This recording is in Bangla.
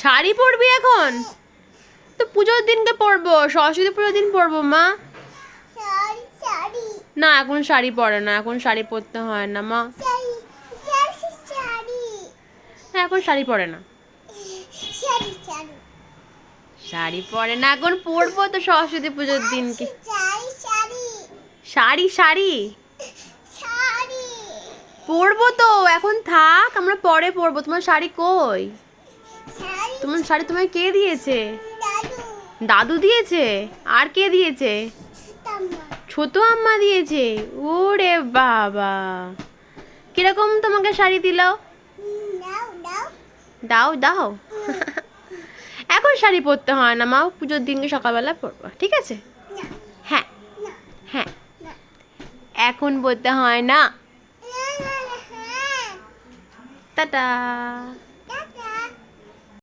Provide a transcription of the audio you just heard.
শাড়ি পরবি এখন? তো পুজোর দিনকে পরবো, সরস্বতী পুজোর দিন পরবো মা। না এখন শাড়ি পরে না, এখন শাড়ি পরতে হয় না মা। হ্যাঁ এখন শাড়ি পরে না, শাড়ি পরে না, এখন পরবো তো সরস্বতী পুজোর দিনকে। শাড়ি শাড়ি পরবো তো, এখন থাক, আমরা পরে পরবো। তোমার শাড়ি কই? তোমার শাড়ি তোমায় কে দিয়েছে? দাদু দিয়েছে? আর কে দিয়েছে? ছোট আম্মা দিয়েছে। ওরে বাবা, কিরকম তোমাকে শাড়ি দিল? দাও দাও। এখন শাড়ি পরতে হয় না মা, পুজোর দিনকে সকালবেলা পরবো, ঠিক আছে? হ্যাঁ হ্যাঁ, এখন পরতে হয় না। টাটা।